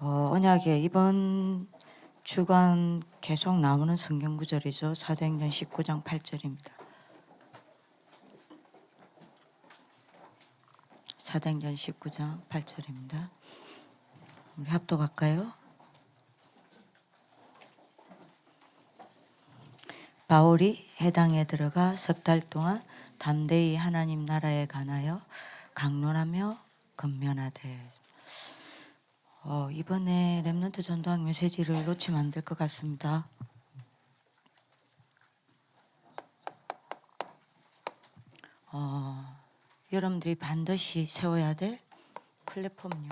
언약에 이번 주간 계속 나오는 성경 구절이죠. 사도행전 19장 8절입니다. 사도행전 19장 8절입니다. 우리 합독할까요? 바울이 해당에 들어가 석 달 동안 담대히 하나님 나라에 관하여 강론하며 권면하되. 이번에 렘넌트 전도학 메시지를 놓치면 안 될 것 같습니다. 여러분들이 반드시 세워야 될 플랫폼요.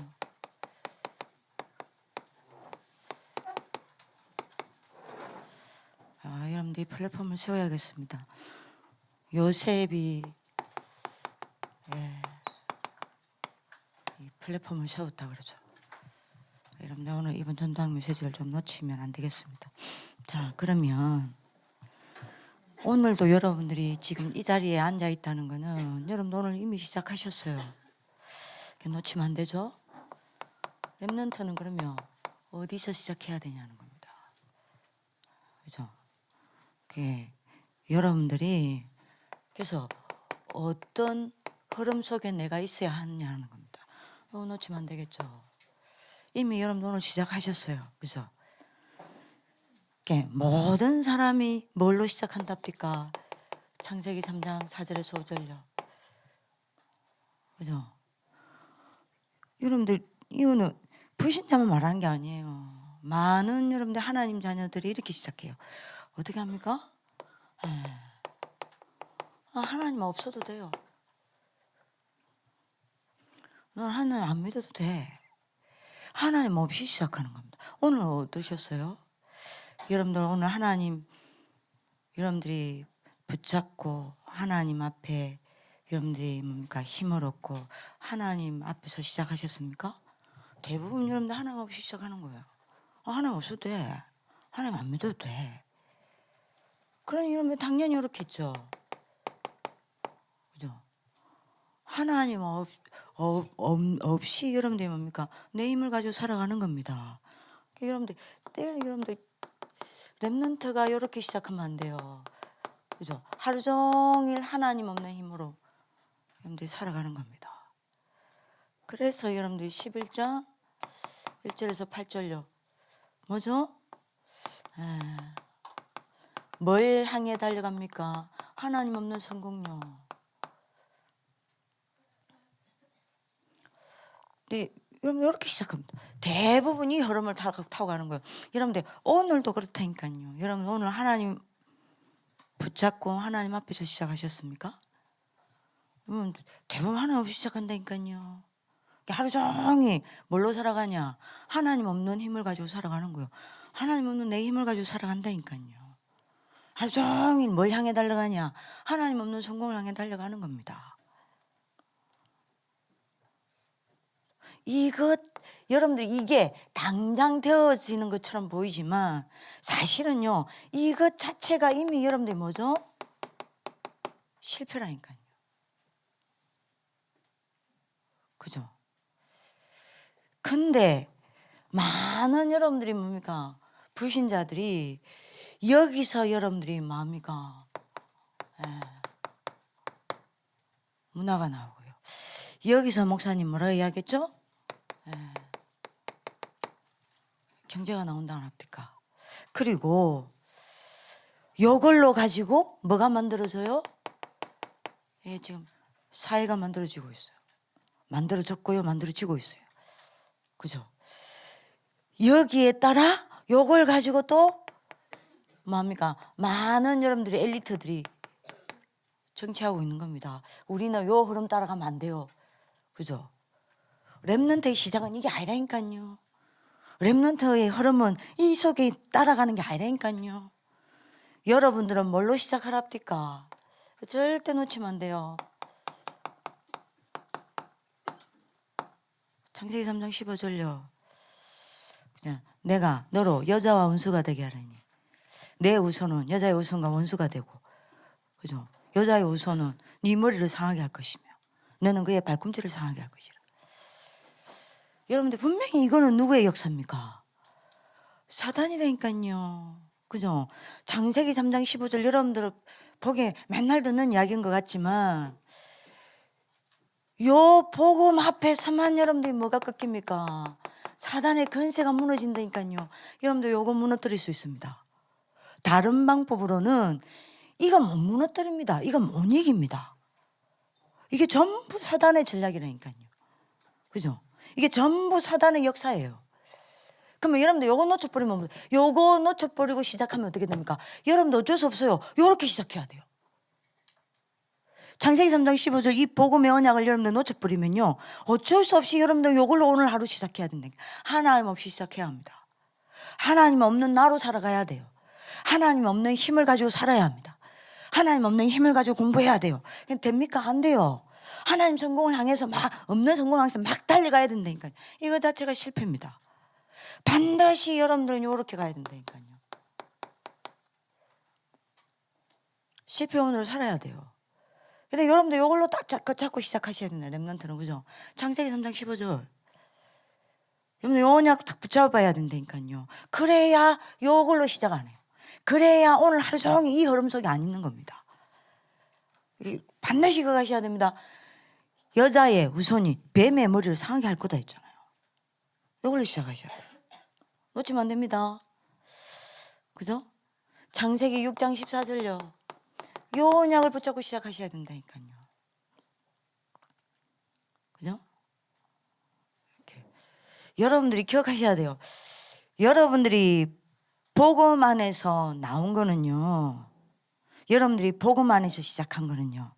여러분들이 플랫폼을 세워야겠습니다. 요셉이 이 플랫폼을 세웠다 그러죠. 여러분들 오늘 이번 전도학 메시지를 좀 놓치면 안 되겠습니다. 자, 그러면 오늘도 여러분들이 지금 이 자리에 앉아 있다는 거는 여러분들 오늘 이미 시작하셨어요. 놓치면 안 되죠. 렘넌트는 그러면 어디서 시작해야 되냐는 겁니다. 그죠? 여러분들이 그래서 어떤 흐름 속에 내가 있어야 하느냐는 겁니다. 이거 놓치면 안 되겠죠. 이미 여러분 오늘 시작하셨어요. 그죠? 모든 사람이 뭘로 시작한답니까? 창세기 3장 4절에서 5절요. 그죠? 여러분들 이거는 불신자만 말하는 게 아니에요. 많은 여러분들 하나님 자녀들이 이렇게 시작해요. 어떻게 합니까? 하나님 없어도 돼요. 넌 하나님 안 믿어도 돼. 하나님 없이 시작하는 겁니다. 오늘 어떠셨어요? 여러분들 오늘 하나님 여러분들이 붙잡고 하나님 앞에 여러분들이 뭡니까? 힘을 얻고 하나님 앞에서 시작하셨습니까? 대부분 여러분들 하나님 없이 시작하는 거예요. 하나님 없어도 돼. 하나님 안 믿어도 돼. 그러니 여러분들 당연히 이렇겠죠. 그죠? 하나님 없이 여러분들이 뭡니까? 내 힘을 가지고 살아가는 겁니다. 여러분들 렘넌트가 이렇게 시작하면 안 돼요. 그죠? 하루 종일 하나님 없는 힘으로 여러분들이 살아가는 겁니다. 그래서 여러분들이 11장 1절에서 8절요. 뭐죠? 뭘 향해 달려갑니까? 하나님 없는 성공요. 네, 여러분 이렇게 시작합니다. 대부분이 흐름을 타고 가는 거예요. 여러분들 오늘도 그렇다니까요. 여러분 오늘 하나님 붙잡고 하나님 앞에서 시작하셨습니까? 대부분 하나님 없이 시작한다니까요. 하루 종일 뭘로 살아가냐? 하나님 없는 힘을 가지고 살아가는 거예요. 하나님 없는 내 힘을 가지고 살아간다니까요. 하루 종일 뭘 향해 달려가냐? 하나님 없는 성공을 향해 달려가는 겁니다. 여러분들 이게 당장 되어지는 것처럼 보이지만 사실은요, 이것 자체가 이미 여러분들이 뭐죠? 실패라니까요. 그죠? 근데 많은 여러분들이 뭡니까? 불신자들이 여기서 여러분들이 뭡니까? 문화가 나오고요. 여기서 목사님 뭐라 이야기했죠? 경제가 나온다는 합니까? 그리고 이걸로 가지고 뭐가 만들어져요? 지금 사회가 만들어지고 있어요. 만들어졌고요, 만들어지고 있어요. 그죠? 여기에 따라 요걸 가지고 또 뭡니까? 많은 여러분들이 엘리트들이 정치하고 있는 겁니다. 우리는 요 흐름 따라가면 안 돼요. 그죠? 렘넌트의 시작은 이게 아니라니까요. 렘넌트의 흐름은 이 속에 따라가는 게 아니라니까요. 여러분들은 뭘로 시작하랍니까? 절대 놓치면 안 돼요. 창세기 3장 15절요. 그냥 내가 너로 여자와 원수가 되게 하라니. 내 우선은 여자의 우선과 원수가 되고, 그죠? 여자의 우선은 네 머리를 상하게 할 것이며 너는 그의 발꿈치를 상하게 할 것이라. 여러분들 분명히 이거는 누구의 역사입니까? 사단이라니까요. 그죠? 창세기 3장 15절 여러분들 보기에 맨날 듣는 이야기인 것 같지만 요 복음 앞에서만 여러분들이 뭐가 꺾입니까? 사단의 권세가 무너진다니까요. 여러분들 요거 무너뜨릴 수 있습니다. 다른 방법으로는 이거 못 무너뜨립니다. 이거 못 이깁니다. 이게 전부 사단의 전략이라니까요. 그죠? 이게 전부 사단의 역사예요. 그러면 여러분들 요거 놓쳐버리면 요거 놓쳐버리고 시작하면 어떻게 됩니까? 여러분들 어쩔 수 없어요. 요렇게 시작해야 돼요. 창세기 3장 15절 이 복음의 언약을 여러분들 놓쳐버리면요. 어쩔 수 없이 여러분들 요걸로 오늘 하루 시작해야 된다. 하나님 없이 시작해야 합니다. 하나님 없는 나로 살아가야 돼요. 하나님 없는 힘을 가지고 살아야 합니다. 하나님 없는 힘을 가지고 공부해야 돼요. 됩니까? 안 돼요. 하나님 성공을 향해서 없는 성공을 향해서 막 달려가야 된다니까요. 이거 자체가 실패입니다. 반드시 여러분들은 이렇게 가야 된다니까요. 실패원으로 살아야 돼요. 근데 여러분들 이걸로 딱 잡고 시작하셔야 된다. 렘넌트는 그죠? 창세기 3장 15절. 여러분들 요 언약 딱 붙잡아야 된다니까요. 그래야 요걸로 시작 안 해요. 그래야 오늘 하루 종일 이 흐름 속에 안 있는 겁니다. 반드시 그거 하셔야 됩니다. 여자의 후손이 뱀의 머리를 상하게 할 거다 했잖아요. 이걸로 시작하셔야 돼요. 놓치면 안 됩니다. 그죠? 창세기 6장 14절요. 요 언약을 붙잡고 시작하셔야 된다니까요. 그죠? 이렇게. 여러분들이 기억하셔야 돼요. 여러분들이 복음 안에서 나온 거는요. 여러분들이 복음 안에서 시작한 거는요.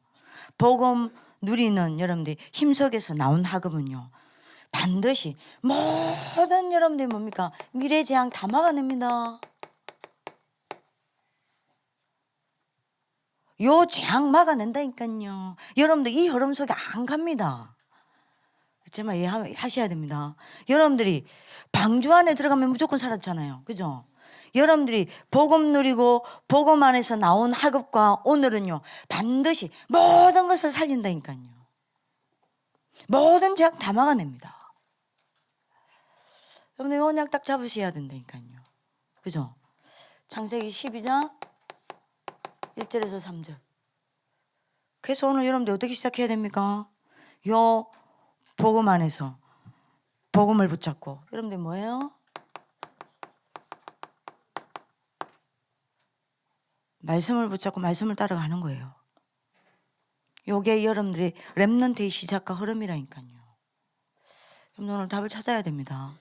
복음 누리는 여러분들이 힘 속에서 나온 학업은요. 반드시 모든 여러분들이 뭡니까? 미래 재앙 다 막아냅니다. 요 재앙 막아낸다니까요. 여러분들 이 흐름 속에 안 갑니다. 정말 이해하셔야 됩니다. 여러분들이 방주 안에 들어가면 무조건 살았잖아요. 그죠? 여러분들이 복음 누리고 복음 안에서 나온 학업과 오늘은요. 반드시 모든 것을 살린다니까요. 모든 재앙 다 막아냅니다. 여러분들 요 언약 딱 잡으셔야 된다니까요. 그죠? 창세기 12장 1절에서 3절. 그래서 오늘 여러분들 어떻게 시작해야 됩니까? 요 복음 안에서 복음을 붙잡고 여러분들 뭐예요? 말씀을 붙잡고 말씀을 따라가는 거예요. 요게 여러분들이 렘넌트의 시작과 흐름이라니까요. 여러분 오늘 답을 찾아야 됩니다.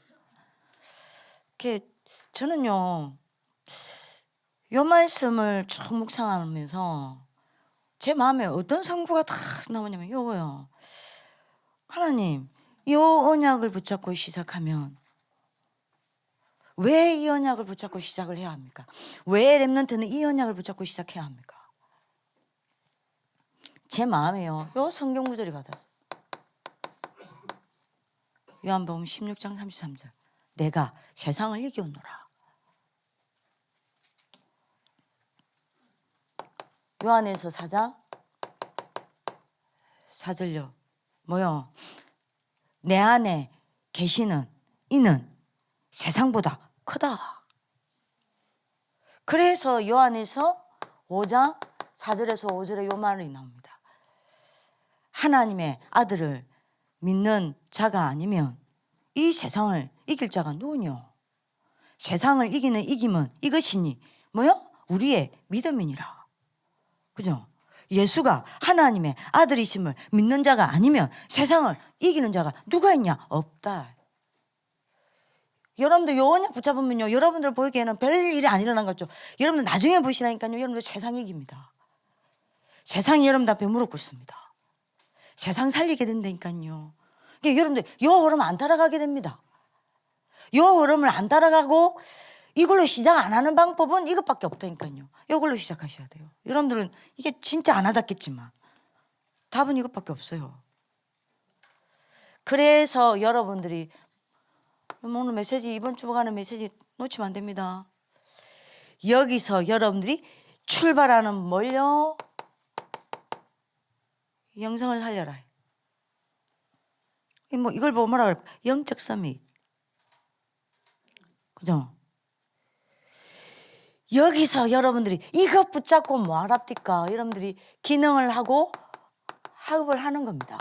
저는요. 요 말씀을 쭉 묵상하면서 제 마음에 어떤 성부가 다 나오냐면 요거요. 하나님, 이 언약을 붙잡고 시작하면 왜 이 언약을 붙잡고 시작을 해야 합니까? 왜 렘넌트는 이 언약을 붙잡고 시작해야 합니까? 제 마음에요. 요 성경 구절이 받았어. 요한복음 16장 33절. 내가 세상을 이기었노라. 요한에서 4장 4절요. 뭐요? 내 안에 계시는 이는 세상보다 크다. 그래서 요한에서 5장 4절에서 5절에 요 말이 나옵니다. 하나님의 아들을 믿는 자가 아니면 이 세상을 이길 자가 누구뇨? 세상을 이기는 이김은 이것이니 뭐요? 우리의 믿음이니라. 그죠? 예수가 하나님의 아들이심을 믿는 자가 아니면 세상을 이기는 자가 누가 있냐? 없다. 여러분들 요 언약 붙잡으면요. 여러분들 보기에는 별일이 안 일어난 거죠. 여러분들 나중에 보시라니까요. 여러분들 세상 이깁니다. 세상이 여러분들 앞에 무릎 꿇습니다. 세상 살리게 된다니까요. 그러니까 여러분들 요 흐름 안 따라가게 됩니다. 요 흐름을 안 따라가고 이걸로 시작 안 하는 방법은 이것밖에 없다니까요. 이걸로 시작하셔야 돼요. 여러분들은 이게 진짜 안 하셨겠지만 답은 이것밖에 없어요. 그래서 여러분들이 오늘 메시지 이번 주 가는 메시지 놓치면 안 됩니다. 여기서 여러분들이 출발하는 뭘요? 영성을 살려라. 뭐 이걸 보고 뭐라 그럴까? 영적 서밋. 그죠? 여기서 여러분들이 이것 붙잡고 뭐 하랍니까? 여러분들이 기능을 하고 하읍을 하는 겁니다.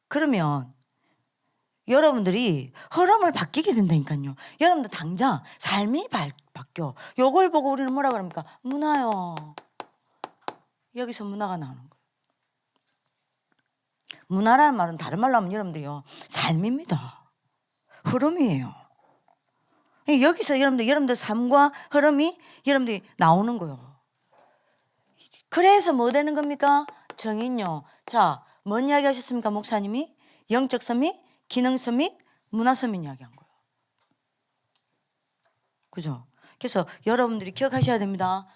그러면 여러분들이 흐름을 바뀌게 된다니까요. 여러분들 당장 삶이 바뀌어. 요걸 보고 우리는 뭐라 그럽니까? 문화요. 여기서 문화가 나오는 거예요. 문화라는 말은 다른 말로 하면 여러분들이요, 삶입니다. 흐름이에요. 여기서 여러분들 삶과 흐름이 여러분들이 나오는 거예요. 그래서 뭐 되는 겁니까? 정인요. 자, 뭔 이야기 하셨습니까, 목사님이? 영적 서밋, 기능 서밋, 문화 서밋 이야기한 거예요. 그죠? 그래서 여러분들이 기억하셔야 됩니다.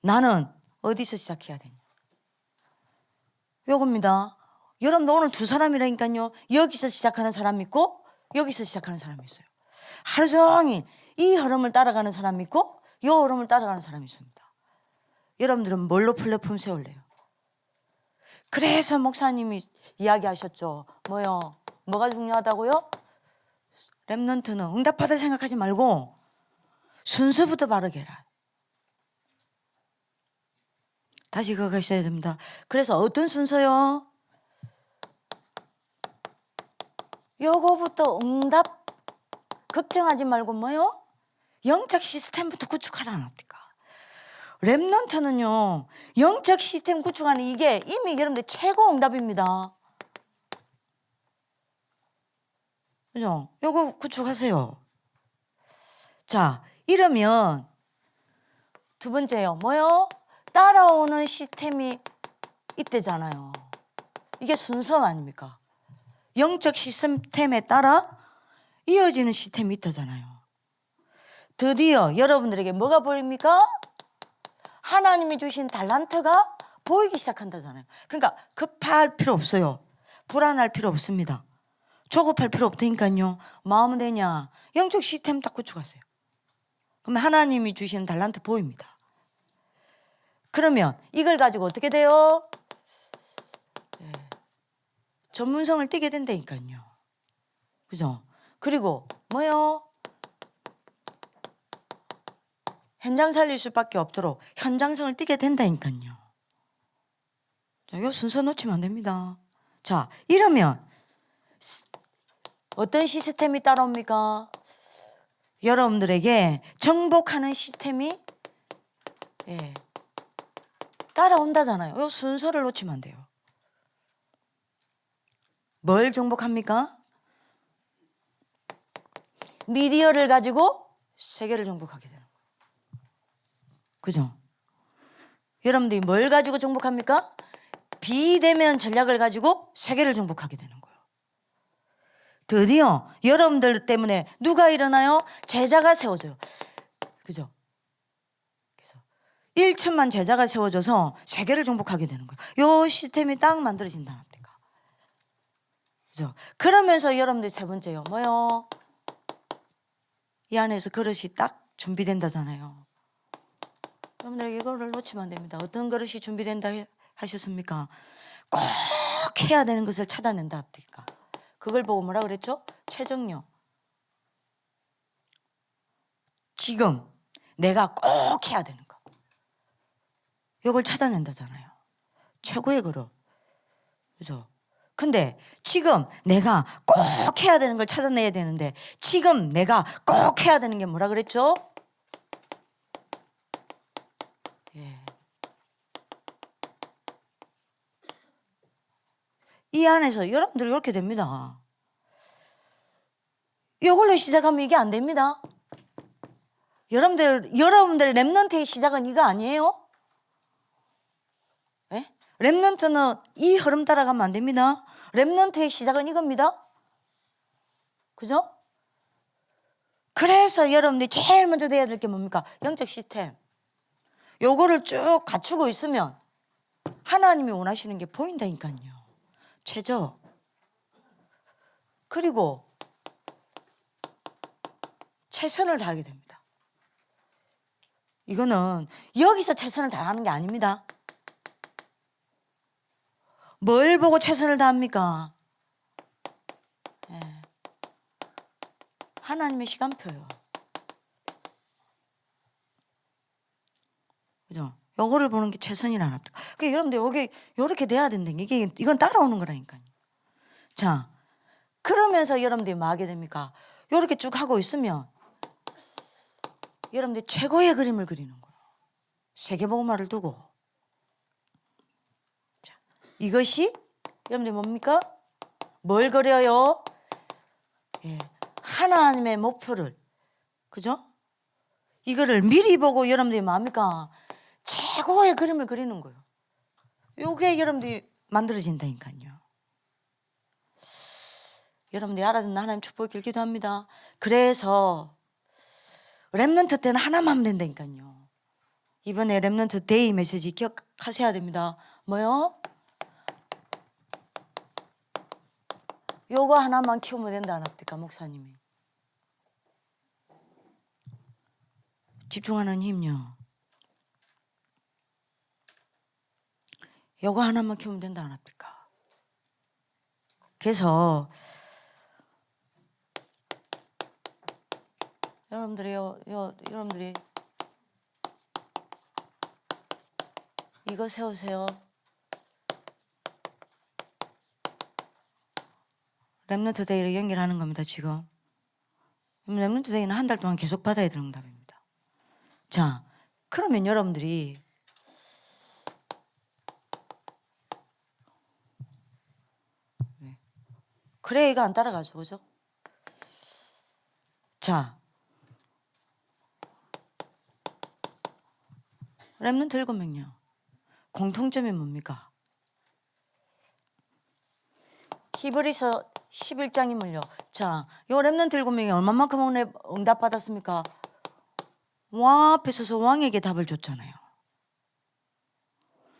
나는 어디서 시작해야 되냐? 요겁니다. 여러분 오늘 두 사람이라니까요. 여기서 시작하는 사람이 있고 여기서 시작하는 사람이 있어요. 하루 종일 이 흐름을 따라가는 사람이 있고 이 흐름을 따라가는 사람이 있습니다. 여러분들은 뭘로 플랫폼 세울래요? 그래서 목사님이 이야기하셨죠. 뭐요? 뭐가 중요하다고요? 렘넌트는 응답받을 생각하지 말고 순서부터 바르게 해라. 다시 그거 가셔야 됩니다. 그래서 어떤 순서요? 요거부터 응답 걱정하지 말고 뭐요? 영적 시스템부터 구축하라는 겁니까? 렘넌트는요, 영적 시스템 구축하는 이게 이미 여러분들 최고 응답입니다. 그죠? 요거 구축하세요. 자, 이러면 두 번째요. 뭐요? 따라오는 시스템이 이때잖아요. 이게 순서 아닙니까? 영적 시스템에 따라 이어지는 시스템이 있다잖아요. 드디어 여러분들에게 뭐가 보입니까? 하나님이 주신 달란트가 보이기 시작한다잖아요. 그러니까 급할 필요 없어요. 불안할 필요 없습니다. 조급할 필요 없다니까요. 마음은 되냐? 영적 시스템 딱 구축하세요. 그러면 하나님이 주시는 달란트 보입니다. 그러면 이걸 가지고 어떻게 돼요? 네. 전문성을 띠게 된다니까요. 그죠? 그리고 뭐요? 현장 살릴 수밖에 없도록 현장성을 띠게 된다니까요. 자, 이 순서 놓치면 안 됩니다. 자, 이러면 어떤 시스템이 따라옵니까? 여러분들에게 정복하는 시스템이 따라온다잖아요. 이 순서를 놓치면 안 돼요. 뭘 정복합니까? 미디어를 가지고 세계를 정복하게 되는 거예요. 그죠? 여러분들이 뭘 가지고 정복합니까? 비대면 전략을 가지고 세계를 정복하게 되는 거예요. 드디어 여러분들 때문에 누가 일어나요? 제자가 세워져요. 그죠? 그래서 1천만 제자가 세워져서 세계를 정복하게 되는 거예요. 이 시스템이 딱 만들어진다는 겁니까? 그죠? 그러면서 여러분들 세 번째요. 뭐요? 이 안에서 그릇이 딱 준비된다잖아요. 여러분들 이거를 놓치면 안 됩니다. 어떤 그릇이 준비된다 하셨습니까? 꼭 해야 되는 것을 찾아낸다 합니까? 그걸 보고 뭐라 그랬죠? 최정요. 지금 내가 꼭 해야 되는 거. 이걸 찾아낸다잖아요. 최고의 그릇. 그죠? 근데 지금 내가 꼭 해야 되는 걸 찾아내야 되는데 지금 내가 꼭 해야 되는 게 뭐라 그랬죠? 예. 이 안에서 여러분들 이렇게 됩니다. 이걸로 시작하면 이게 안 됩니다. 여러분들의 렘넌트의 시작은 이거 아니에요? 예? 렘넌트는 이 흐름 따라가면 안 됩니다. 렘넌트의 시작은 이겁니다. 그죠? 그래서 여러분들이 제일 먼저 돼야 될 게 뭡니까? 영적 시스템. 요거를 쭉 갖추고 있으면 하나님이 원하시는 게 보인다니까요. 최저. 그리고 최선을 다하게 됩니다. 이거는 여기서 최선을 다하는 게 아닙니다. 뭘 보고 최선을 다합니까? 예. 하나님의 시간표요. 그죠? 요거를 보는 게 최선이라 합니다. 그러니까 여러분들 요게 요렇게 돼야 된다. 이건 따라오는 거라니까요. 자, 그러면서 여러분들이 뭐 하게 됩니까? 요렇게 쭉 하고 있으면 여러분들이 최고의 그림을 그리는 거예요. 세계복음화를 두고. 자, 이것이 여러분들 뭡니까? 뭘 그려요? 예, 하나님의 목표를, 그죠? 이거를 미리 보고 여러분들이 뭡니까? 최고의 그림을 그리는 거예요. 요게 여러분들이 만들어진다니까요. 여러분들이 알아듣는 하나님 축복을 길기도 합니다. 그래서 렘넌트 때는 하나만 하면 된다니까요. 이번에 렘넌트 데이 메시지 기억하셔야 됩니다. 뭐요? 요거 하나만 키우면 된다 안 합니까 목사님이? 집중하는 힘요. 요거 하나만 키우면 된다 안 합니까? 그래서 여러분들이 이거 세우세요. 렘넌트 데이를 연결하는 겁니다. 지금 렘넌트 데이는 한 달 동안 계속 받아야 되는 응답입니다. 자, 그러면 여러분들이 그래 이거 안 따라가죠, 그죠? 자, 렘넌트 7명요. 공통점이 뭡니까? 히브리서 11장이면요. 자, 요 렘넌트 7명이 얼마만큼 응답 받았습니까? 왕 앞에 서서 왕에게 답을 줬잖아요.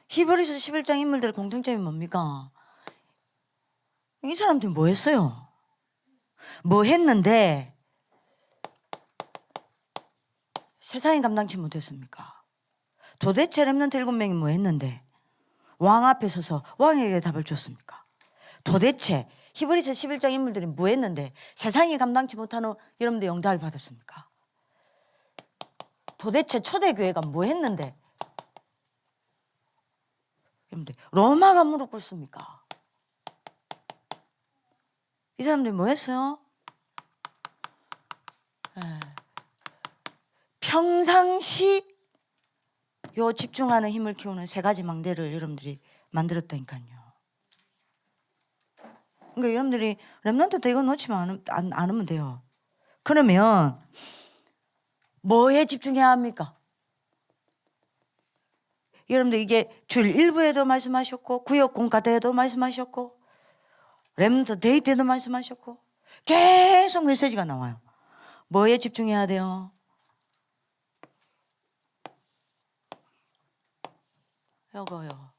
히브리서 11장 인물들의 공통점이 뭡니까? 이 사람들이 뭐 했어요? 뭐 했는데 세상이 감당치 못했습니까? 도대체 렘넌트 7명이 뭐 했는데 왕 앞에 서서 왕에게 답을 줬습니까? 도대체 히브리서 11장 인물들이 뭐 했는데 세상이 감당치 못하는 여러분들 응답을 받았습니까? 도대체 초대교회가 뭐 했는데 여러분들 로마가 무릎 꿇습니까? 이 사람들이 뭐 했어요? 평상시 요 집중하는 힘을 키우는 3가지 망대를 여러분들이 만들었다니까요. 그러니까 여러분들이 렘넌트 때 이거 놓치면 않으면 돼요. 그러면 뭐에 집중해야 합니까? 여러분들 이게 줄 1부에도 말씀하셨고 구역 공과 때도 말씀하셨고 렘넌트 데이 때도 말씀하셨고 계속 메시지가 나와요. 뭐에 집중해야 돼요? 요거요.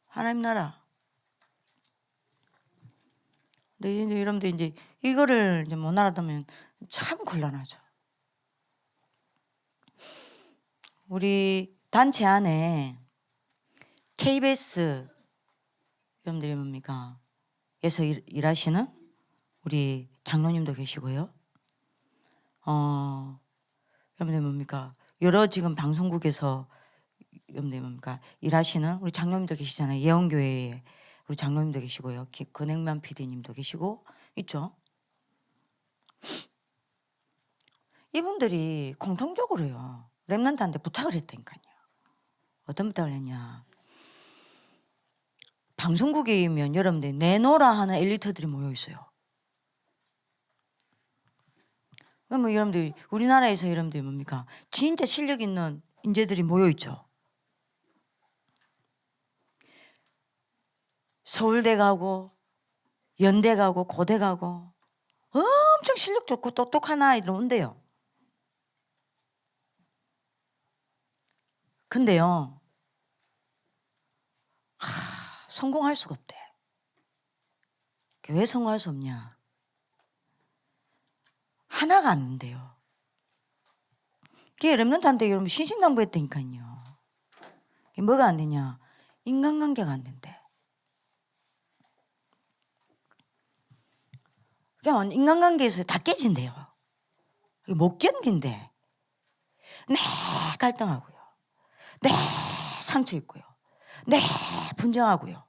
하나님 나라. 근데 여러분들 이제 이거를 이제 못 알아두면 참 곤란하죠. 우리 단체 안에 KBS 여러분들이 뭡니까? 에서 일하시는 우리 장로님도 계시고요. 여러분들 뭡니까? 여러 지금 방송국에서 여러분들 뭡니까? 일하시는 우리 장로님도 계시잖아요. 예원교회에 우리 장로님도 계시고요. 근행만 PD님도 계시고 있죠. 이분들이 공통적으로요. 렘넌트한테 부탁을 했다니까요. 어떤 부탁을 했냐? 방송국이면 여러분들 내노라 하는 엘리트들이 모여 있어요. 그럼 뭐 여러분들 우리나라에서 여러분들 뭡니까? 진짜 실력 있는 인재들이 모여 있죠. 서울대 가고 연대 가고 고대 가고 엄청 실력 좋고 똑똑한 아이들 온대요. 근데요, 성공할 수가 없대. 왜 성공할 수 없냐? 하나가 안 돼요. 그게 렘넌트한테 여러분 신신당부했다니까요. 뭐가 안 되냐? 인간관계가 안 된대. 그냥 인간관계에서 다 깨진대요. 못 견딘대. 네 갈등하고요. 네 상처 있고요. 네 분쟁하고요.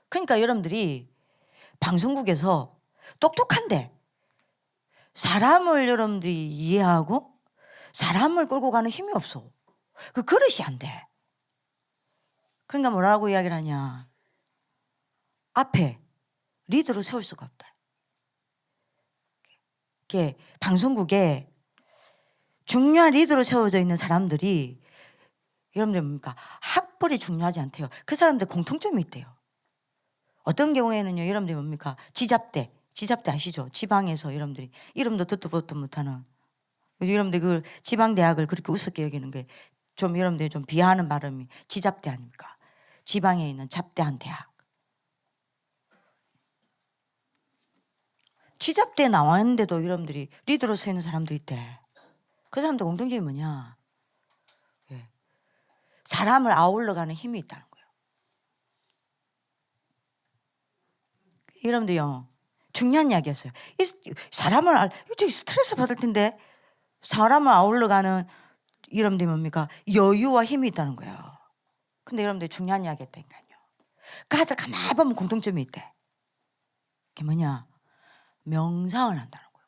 그러니까 여러분들이 방송국에서 똑똑한데 사람을 여러분들이 이해하고 사람을 끌고 가는 힘이 없어. 그 그릇이 안 돼. 그러니까 뭐라고 이야기를 하냐? 앞에 리더로 세울 수가 없다. 이렇게 방송국에 중요한 리더로 세워져 있는 사람들이 여러분들 뭡니까? 학벌이 중요하지 않대요. 그 사람들 공통점이 있대요. 어떤 경우에는요, 여러분들 뭡니까? 지잡대 아시죠? 지방에서 여러분들이 이름도 듣도 보도 못하는, 여러분들 그 지방 대학을 그렇게 우습게 여기는 게 좀 여러분들이 좀 비하하는 발음이 지잡대 아닙니까? 지방에 있는 잡대한 대학. 지잡대에 나와 있는데도 여러분들이 리더로 서 있는 사람들이 있대. 그 사람들 공통점이 뭐냐? 사람을 아울러 가는 힘이 있다는 거예요. 여러분들요, 중요한 이야기였어요. 사람을 스트레스 받을 텐데 사람을 아울러 가는 여러분들이 뭡니까? 여유와 힘이 있다는 거예요. 근데 여러분들 중요한 이야기 했다니까요. 그 아들 가만히 보면 공통점이 있대. 그게 뭐냐? 명상을 한다는 거예요.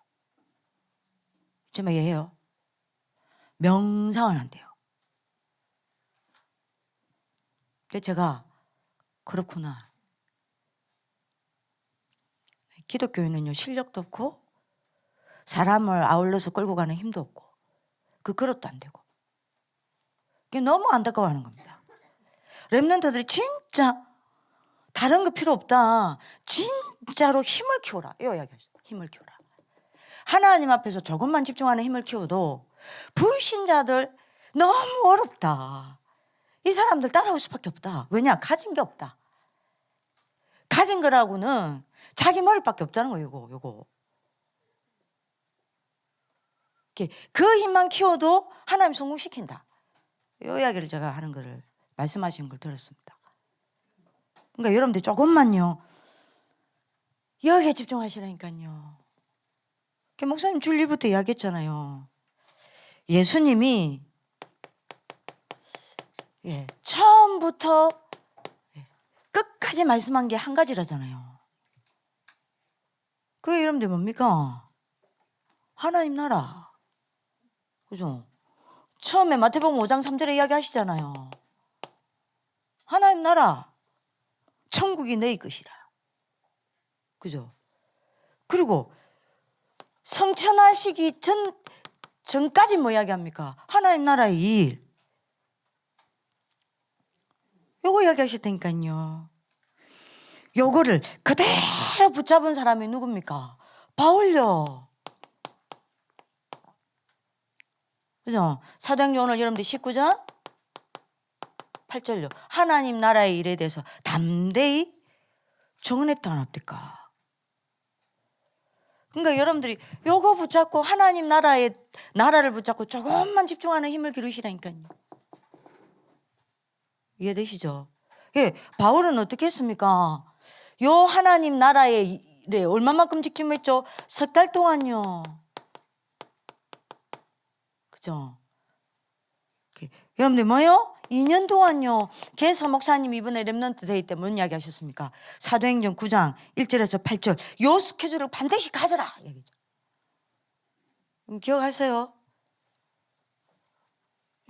좀 이해해요? 명상을 한대요. 근데 제가 그렇구나. 기독교인은요, 실력도 없고 사람을 아울러서 끌고 가는 힘도 없고 그 그릇도 안 되고, 그게 너무 안타까워하는 겁니다. 렘넌트들이 진짜 다른 거 필요 없다. 진짜로 힘을 키워라. 이 이야기하죠. 힘을 키워라. 하나님 앞에서 조금만 집중하는 힘을 키워도 불신자들 너무 어렵다. 이 사람들 따라올 수밖에 없다. 왜냐? 가진 게 없다. 가진 거라고는 자기 머리밖에 없다는 거예요. 요거. 그 힘만 키워도 하나님 성공시킨다. 이 이야기를 제가 하는 거를 말씀하시는 걸 들었습니다. 그러니까 여러분들 조금만요, 여기에 집중하시라니까요. 목사님 줄리부터 이야기했잖아요. 예수님이 처음부터 끝까지 말씀한 게 한 가지라잖아요. 그게 여러분들 뭡니까? 하나님 나라. 그죠? 처음에 마태복음 5장 3절에 이야기하시잖아요. 하나님 나라, 천국이 너희 것이라. 그죠? 그리고 성천하시기 전까지 뭐 이야기합니까? 하나님 나라의 일. 요거 이야기하실 테니까요. 요거를 그대로 붙잡은 사람이 누굽니까? 바울요. 그죠? 사도행전 오늘 여러분들 19장 8절요. 하나님 나라의 일에 대해서 담대히 정언했다 안 합니까? 그러니까 여러분들이 요거 붙잡고 하나님 나라를 붙잡고 조금만 집중하는 힘을 기르시라니까요. 이해되시죠? 바울은 어떻게 했습니까? 요 하나님 나라의 일에 얼마만큼 집중했죠? 3달 동안요. 그죠? 여러분들 뭐요? 2년 동안요. 계속 목사님 이번에 렘넌트 데이 때 뭔 이야기 하셨습니까? 사도행전 9장 1절에서 8절 요 스케줄을 반드시 가져라 얘기죠. 기억하세요?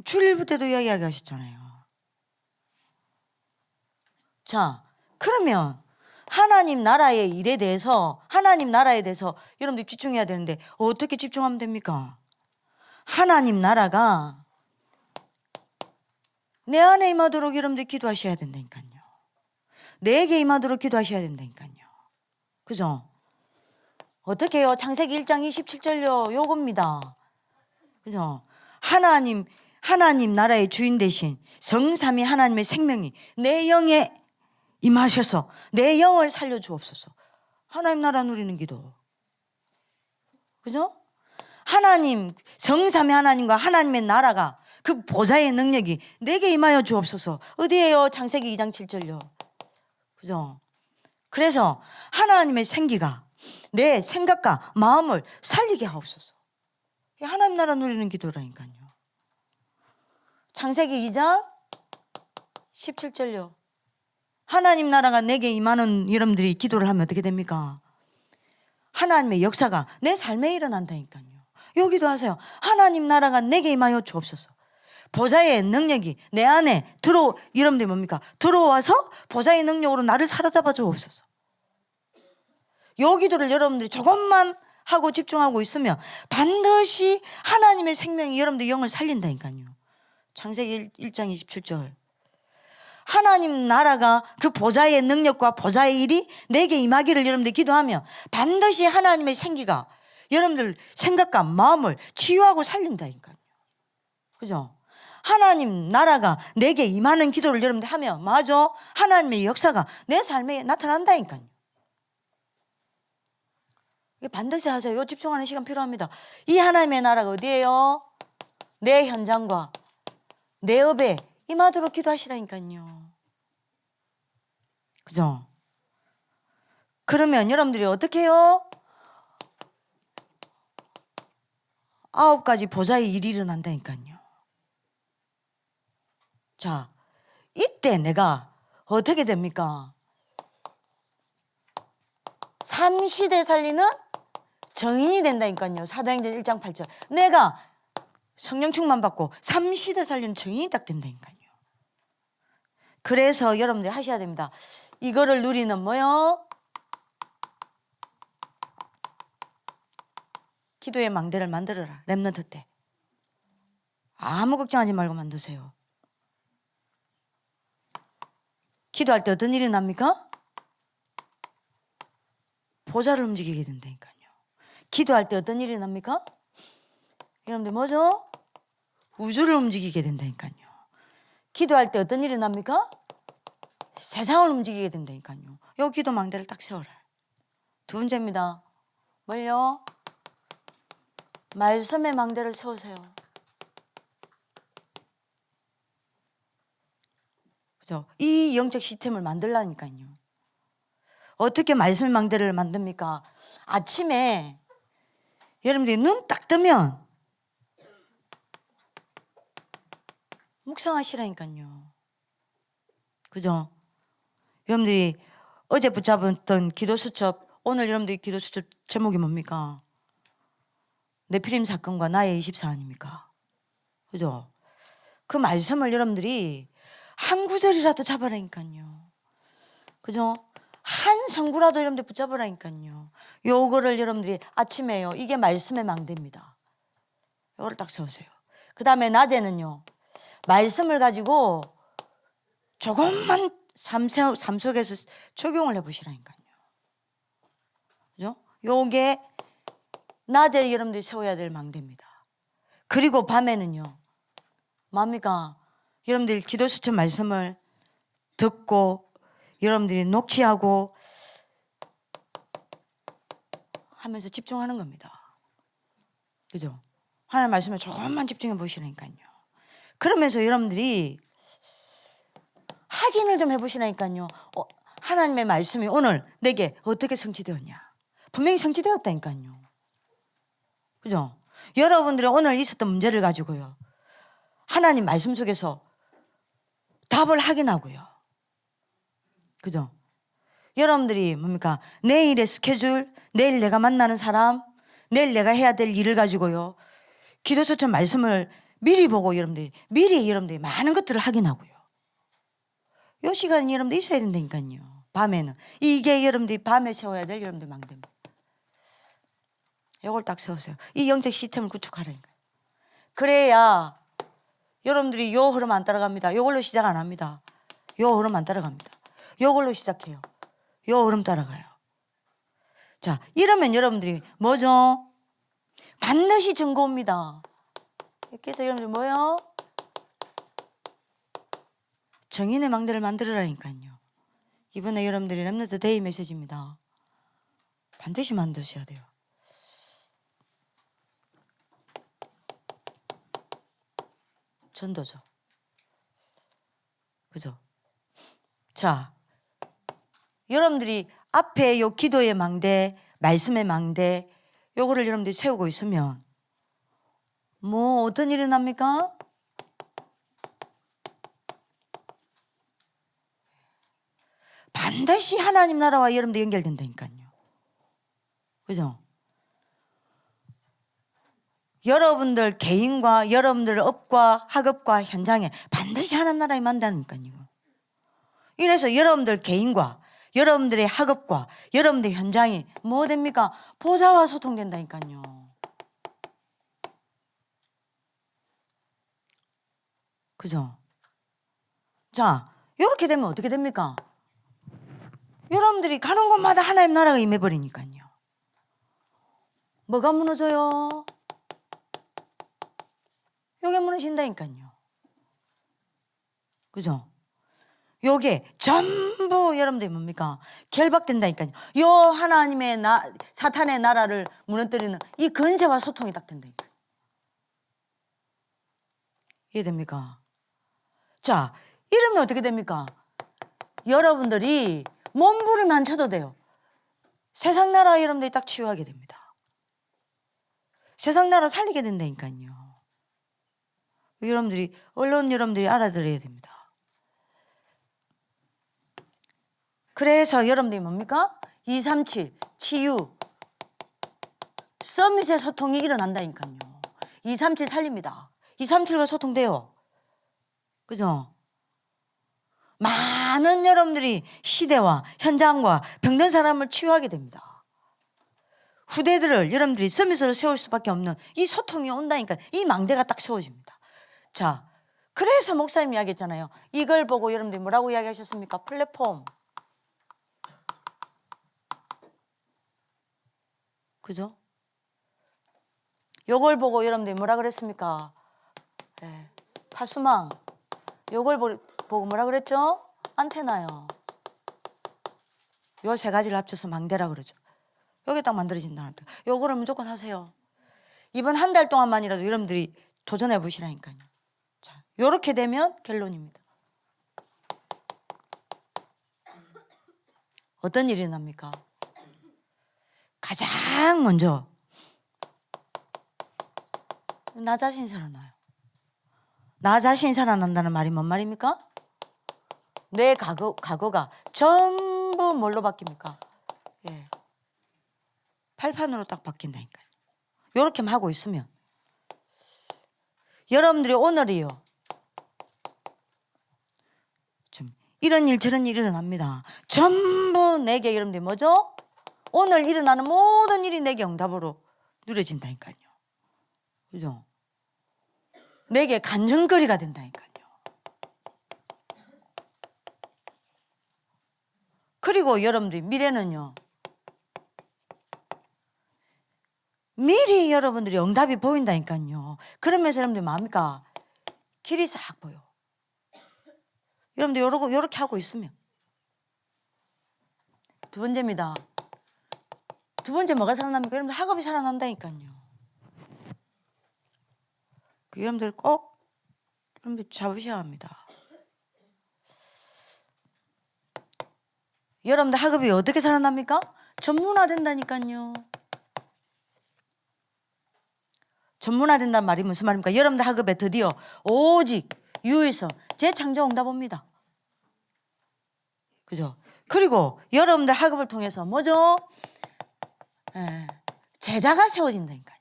주일부 때도 이야기 하셨잖아요. 자, 그러면 하나님 나라의 일에 대해서, 하나님 나라에 대해서 여러분들 집중해야 되는데 어떻게 집중하면 됩니까? 하나님 나라가 내 안에 임하도록 여러분들 기도하셔야 된다니까요. 내게 임하도록 기도하셔야 된다니까요. 그죠? 어떻게 해요? 창세기 1장 27절요. 요겁니다. 그죠? 하나님 나라의 주인 되신 성삼위 하나님의 생명이 내 영에 임하셔서 내 영을 살려주옵소서. 하나님 나라 누리는 기도. 그죠? 하나님, 성삼위 하나님과 하나님의 나라가 그 보좌의 능력이 내게 임하여 주옵소서. 어디에요? 창세기 2장 7절요. 그죠? 그래서 하나님의 생기가 내 생각과 마음을 살리게 하옵소서. 하나님 나라 누리는 기도라니까요. 창세기 2장 17절요. 하나님 나라가 내게 임하는 여러분들이 기도를 하면 어떻게 됩니까? 하나님의 역사가 내 삶에 일어난다니까요. 여기도 하세요. 하나님 나라가 내게 임하여 주옵소서. 보좌의 능력이 내 안에 여러분들이 뭡니까? 들어와서 보좌의 능력으로 나를 사로잡아 주옵소서. 요 기도를 여러분들이 조금만 하고 집중하고 있으면 반드시 하나님의 생명이 여러분들 영을 살린다니까요. 창세기 1장 27절. 하나님 나라가 그 보좌의 능력과 보좌의 일이 내게 임하기를 여러분들 기도하면 반드시 하나님의 생기가 여러분들 생각과 마음을 치유하고 살린다니까요. 그죠? 하나님 나라가 내게 임하는 기도를 여러분들 하면 맞아. 하나님의 역사가 내 삶에 나타난다니까요. 반드시 하세요. 요 집중하는 시간 필요합니다. 이 하나님의 나라가 어디예요? 내 현장과 내 업에 임하도록 기도하시라니까요. 그죠? 그러면 여러분들이 어떻게 해요? 9가지 보좌의 일이 일어난다니까요. 자, 이때 내가 어떻게 됩니까? 3시대 살리는 정인이 된다니까요. 사도행전 1장 8절. 내가 성령 충만 받고 3시대 살리는 정인이 딱 된다니까요. 그래서 여러분들이 하셔야 됩니다. 이거를 누리는 뭐요? 기도의 망대를 만들어라. 렘넌트 때. 아무 걱정하지 말고 만드세요. 기도할 때 어떤 일이 납니까? 보좌를 움직이게 된다니까요. 기도할 때 어떤 일이 납니까? 여러분들 뭐죠? 우주를 움직이게 된다니까요. 기도할 때 어떤 일이 납니까? 세상을 움직이게 된다니까요. 요 기도 망대를 딱 세워라. 두 번째입니다. 뭘요? 말씀의 망대를 세우세요. 그죠? 이 영적 시스템을 만들라니까요. 어떻게 말씀의 망대를 만듭니까? 아침에 여러분들이 눈 딱 뜨면 묵상하시라니까요. 그죠? 여러분들이 어제 붙잡았던 기도 수첩, 오늘 여러분들이 기도 수첩 제목이 뭡니까? 네피림 사건과 나의 24 아닙니까? 그죠? 그 말씀을 여러분들이 한 구절이라도 잡아라니까요. 그죠? 한 성구라도 여러분들 붙잡으라니까요. 요거를 여러분들이 아침에요. 이게 말씀의 망대입니다. 요거를 딱 세우세요. 그 다음에 낮에는요. 말씀을 가지고 조금만 삶 속에서 적용을 해보시라니까요. 그죠? 요게 낮에 여러분들이 세워야 될 망대입니다. 그리고 밤에는요. 뭡니까? 여러분들이 기도 수첩 말씀을 듣고 여러분들이 녹취하고 하면서 집중하는 겁니다. 그죠? 하나님 말씀에 조금만 집중해 보시라니까요. 그러면서 여러분들이 확인을 좀 해보시라니까요. 하나님의 말씀이 오늘 내게 어떻게 성취되었냐. 분명히 성취되었다니까요. 그죠? 여러분들이 오늘 있었던 문제를 가지고요. 하나님 말씀 속에서 답을 확인하고요. 그죠? 여러분들이 뭡니까? 내일의 스케줄, 내일 내가 만나는 사람, 내일 내가 해야 될 일을 가지고요. 기도수첩 말씀을 미리 보고 여러분들이 많은 것들을 확인하고요. 요 시간이 여러분들 있어야 된다니까요. 밤에는. 이게 여러분들이 밤에 세워야 될 여러분들 망대입니다. 요걸 딱 세우세요. 이 영적 시스템을 구축하라니까요. 그래야 여러분들이 요 흐름 안 따라갑니다. 요걸로 시작 안 합니다. 요 흐름 안 따라갑니다. 요걸로 시작해요. 요 흐름 따라가요. 자, 이러면 여러분들이 뭐죠? 반드시 증거입니다. 이렇게 해서 여러분들 뭐요? 정인의 망대를 만들어라니까요. 이번에 여러분들이 렘넌트 데이 메시지입니다. 반드시 만드셔야 돼요. 전도죠. 그죠? 자, 여러분들이 앞에 요 기도의 망대, 말씀의 망대, 요거를 여러분들이 세우고 있으면 뭐 어떤 일이 납니까? 반드시 하나님 나라와 여러분들 연결된다니까요. 그죠? 여러분들 개인과 여러분들 업과 학업과 현장에 반드시 하나님 나라에 만나니까요. 이래서 여러분들 개인과 여러분들의 학업과 여러분들의 현장이 뭐 됩니까? 보좌와 소통된다니까요. 그죠? 자, 이렇게 되면 어떻게 됩니까? 여러분들이 가는 곳마다 하나님 나라가 임해버리니까요. 뭐가 무너져요? 요게 무너진다니까요. 그죠? 요게 전부 여러분들이 뭡니까? 결박된다니까요. 요 하나님의 사탄의 나라를 무너뜨리는 이 근세와 소통이 딱 된다니까요. 이해됩니까? 자, 이러면 어떻게 됩니까? 여러분들이 몸부림만 쳐도 돼요. 세상 나라 여러분들이 딱 치유하게 됩니다. 세상 나라 살리게 된다니까요. 여러분들이 언론 여러분들이 알아들어야 됩니다. 그래서 여러분들이 뭡니까? 237 치유 서밋의 소통이 일어난다니까요. 237 살립니다. 237과 소통돼요. 그죠? 많은 여러분들이 시대와 현장과 병든 사람을 치유하게 됩니다. 후대들을 여러분들이 서밋으로 세울 수밖에 없는 이 소통이 온다니까 이 망대가 딱 세워집니다. 자, 그래서 목사님 이야기했잖아요. 이걸 보고 여러분들이 뭐라고 이야기하셨습니까? 플랫폼. 그죠? 요걸 보고 여러분들이 뭐라 그랬습니까? 네, 파수망. 요걸 보고 뭐라 그랬죠? 안테나요. 요 세 가지를 합쳐서 망대라 그러죠. 여기 딱 만들어진다는 거. 요거를 무조건 하세요. 이번 한 달 동안만이라도 여러분들이 도전해 보시라니까요. 자, 요렇게 되면 결론입니다. 어떤 일이 납니까? 가장 먼저 나 자신이 살아나요. 나 자신이 살아난다는 말이 뭔 말입니까? 내 과거가 전부 뭘로 바뀝니까? 예, 팔판으로 딱 바뀐다니까요. 요렇게만 하고 있으면 여러분들이 오늘이요 좀 이런 일 저런 일이 일어납니다. 전부 내게 여러분들이 뭐죠? 오늘 일어나는 모든 일이 내게 응답으로 누려진다니까요. 그죠? 내게 간증거리가 된다니까요. 그리고 여러분들이 미래는요. 미리 여러분들이 응답이 보인다니까요. 그러면서 여러분들이 뭡니까? 길이 싹 보여. 여러분들 요렇게 하고 있으면. 두 번째입니다. 두 번째 뭐가 살아납니까? 여러분들 학업이 살아난다니까요. 여러분들 꼭 여러분들 잡으셔야 합니다. 여러분들 학업이 어떻게 살아납니까? 전문화된다니까요. 전문화된다는 말이 무슨 말입니까? 여러분들 학업에 드디어 오직 유일성 재창조 응답옵니다. 그죠? 그리고 여러분들 학업을 통해서 뭐죠? 제자가 세워진다니까요.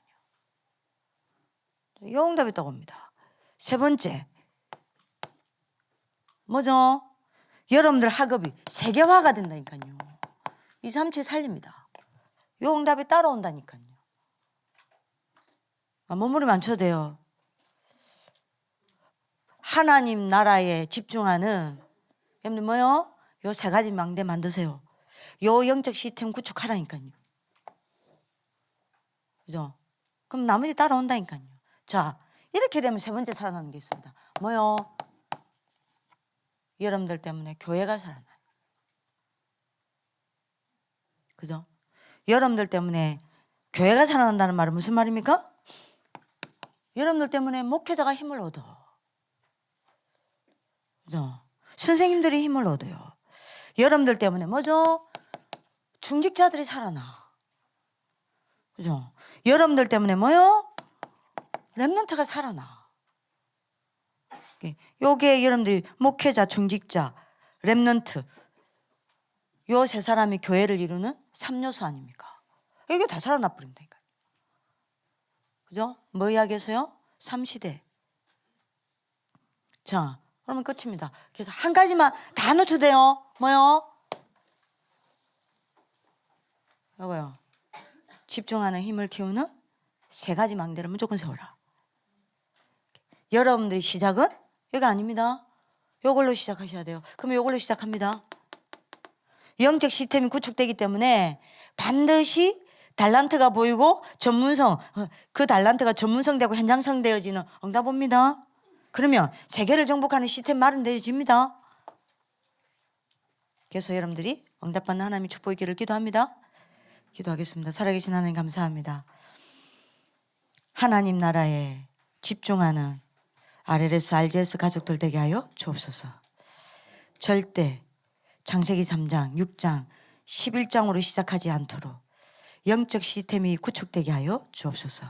이 응답이 또 옵니다. 세 번째 뭐죠? 여러분들 학업이 세계화가 된다니까요. 237 살립니다. 이 응답이 따라온다니까요. 몸부림 안 쳐도 돼요. 하나님 나라에 집중하는 여러분들 뭐요? 요 세 가지 망대 만드세요. 요 영적 시스템 구축하라니까요. 그죠? 그럼 나머지 따라온다니까요. 자, 이렇게 되면 세 번째 살아나는 게 있습니다. 뭐요? 여러분들 때문에 교회가 살아나요. 그죠? 여러분들 때문에 교회가 살아난다는 말은 무슨 말입니까? 여러분들 때문에 목회자가 힘을 얻어. 그죠? 선생님들이 힘을 얻어요. 여러분들 때문에 뭐죠? 중직자들이 살아나. 그죠? 여러분들 때문에 뭐요? 렘넌트가 살아나. 요게 여러분들이 목회자, 중직자, 렘넌트 요 세 사람이 교회를 이루는 3요소 아닙니까? 이게 다 살아나 버린다니까요. 그죠? 뭐 이야기했어요? 3시대. 자, 그러면 끝입니다. 그래서 한 가지만 다 놓쳐도요. 뭐요? 요거요. 집중하는 힘을 키우는 세 가지 망대를 무조건 세워라. 여러분들의 시작은 이거 아닙니다. 요걸로 시작하셔야 돼요. 그러면 요걸로 시작합니다. 영적 시스템이 구축되기 때문에 반드시 달란트가 보이고 전문성, 그 달란트가 전문성되고 현장성되어지는 응답입니다. 그러면 세계를 정복하는 시스템 마련되어집니다. 그래서 여러분들이 응답받는 하나님의 축복의 길을 기도합니다. 기도하겠습니다. 살아계신 하나님 감사합니다. 하나님 나라에 집중하는 RLS, RGS 가족들 되게 하여 주옵소서. 절대 창세기 3장, 6장, 11장으로 시작하지 않도록 영적 시스템이 구축되게 하여 주옵소서.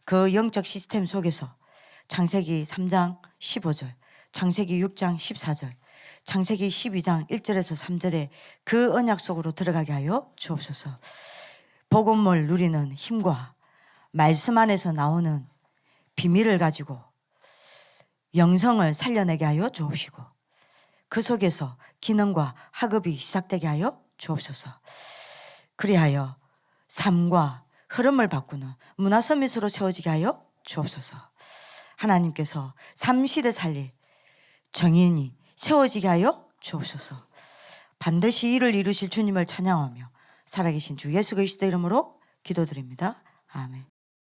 그 영적 시스템 속에서 창세기 3장 15절, 창세기 6장 14절, 창세기 12장 1절에서 3절에 그 언약 속으로 들어가게 하여 주옵소서. 복음을 누리는 힘과 말씀 안에서 나오는 비밀을 가지고 영성을 살려내게 하여 주옵시고 그 속에서 기능과 학업이 시작되게 하여 주옵소서. 그리하여 삶과 흐름을 바꾸는 문화 서밋으로 세워지게 하여 주옵소서. 하나님께서 3시대 살릴 정인이 세워지게 하여 주옵소서. 반드시 이를 이루실 주님을 찬양하며 살아계신 주 예수 그리스도의 이름으로 기도드립니다. 아멘.